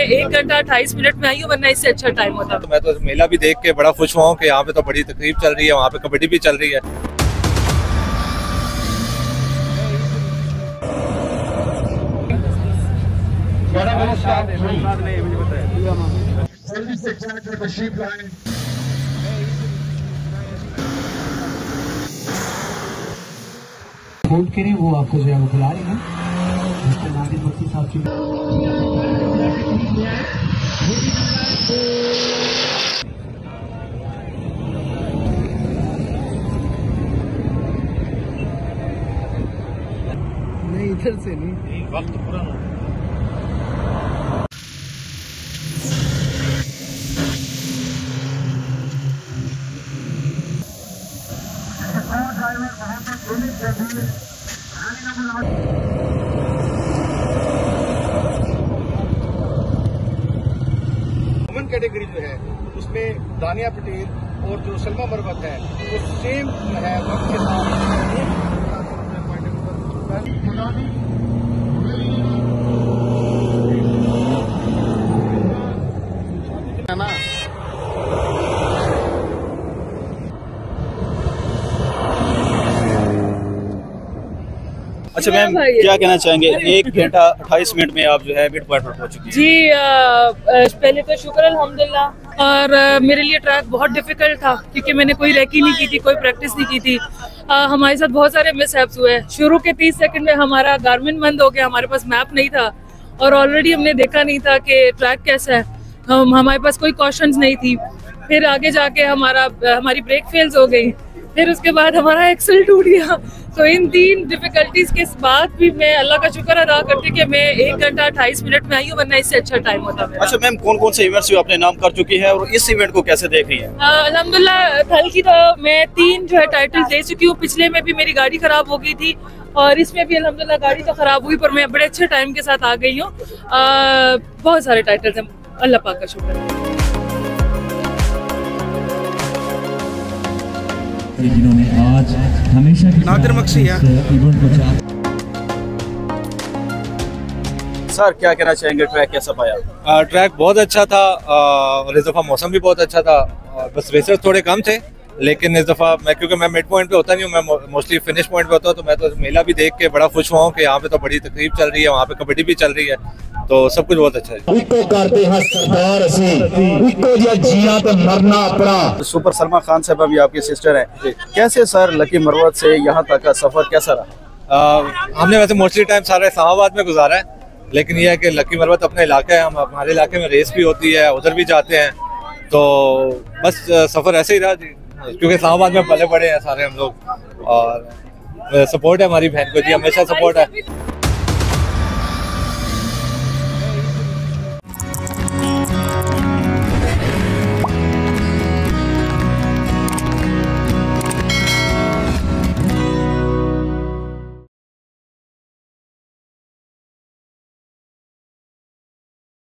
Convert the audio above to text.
1 घंटा 28 मिनट में आई हूँ, वरना इससे अच्छा टाइम होता। तो मैं तो मेला भी देख के बड़ा खुश हुआ हूँ कि यहाँ पे तो बड़ी तकरीब चल रही है, वहाँ पे कबड्डी भी चल रही है। वोट के लिए वो आपको जो है वो बुला रही है। मिस्टर नादिर मुफ्ती साहब की नहीं, इधर से नहीं, वक्त पूरा वुमेन कैटेगरी जो है उसमें दानिया पटेल और जो सलमा मरवत है वो सेम है वक्त के साथ। अच्छा मैम, क्या कहना चाहेंगे? 1 घंटा 28 मिनट में आप जो है मिड पॉइंट पर पहुंच चुकी हैं। जी पहले तो शुक्र अल्हम्दुलिल्लाह। और मेरे लिए ट्रैक बहुत डिफिकल्ट था क्योंकि मैंने कोई रैकी नहीं की थी, कोई प्रैक्टिस नहीं की थी। हमारे साथ बहुत सारे मिसहैप्स हुए। शुरू के 30 सेकंड में हमारा गारमेंट बंद हो गया, हमारे पास मैप नहीं था और ऑलरेडी हमने देखा नहीं था कि ट्रैक कैसा है। हमारे पास कोई कॉशंस नहीं थी। फिर आगे जाके हमारी ब्रेक फेल्स हो गई, फिर उसके बाद हमारा एक्सल टूट गया। तो इन 3 डिफिकल्टीज के बाद भी मैं अल्लाह का शुक्र अदा करती कि मैं 1 घंटा 28 मिनट में आई हूँ, वरना इससे अच्छा टाइम होता मेरा। अच्छा मैम, कौन कौन से इवेंट्स जो आपने नाम कर चुकी है और इस इवेंट को कैसे देख रही है? अल्हम्दुलिल्लाह थल की तो मैं 3 जो है टाइटल दे चुकी हूँ। पिछले में भी मेरी गाड़ी खराब हो गई थी और इसमें भी अल्हम्दुलिल्लाह गाड़ी तो खराब हुई, पर मैं बड़े अच्छे टाइम के साथ आ गई हूँ। बहुत सारे टाइटल्स हैं, अल्लाह पाक का शुक्र है। जिन्होंने आज हमेशा नादिर मक्सी है। सर क्या कहना चाहेंगे, ट्रैक कैसा पाया? ट्रैक बहुत अच्छा था और इस दफ़ा मौसम भी बहुत अच्छा था। बस रेसर्स थोड़े कम थे, लेकिन इस दफ़ा क्योंकि मैं मिड पॉइंट पे होता नहीं हूँ, मैं मोस्टली फिनिश पॉइंट पे होता हूँ, तो मैं तो मेला भी देख के बड़ा खुश हुआ हूँ कि यहाँ पे तो बड़ी तकरीब चल रही है, वहाँ पे कबड्डी भी चल रही है, तो सब कुछ बहुत अच्छा है। सुपर सलमा खान साहब भी आपकी सिस्टर हैं, कैसे सर लकी मरवत से यहाँ तक का सफर कैसा रहा? हमने वैसे मोस्टली टाइम सारा इस्लामाबाद में गुजारा है, लेकिन यह है कि लकी मरवत अपना इलाका है, हम हमारे इलाके में रेस भी होती है, उधर भी जाते हैं, तो बस सफर ऐसे ही रहा जी, क्योंकि इस्लामाबाद में पले बड़े हैं सारे हम लोग और सपोर्ट है हमारी बहन को जी, हमेशा सपोर्ट है।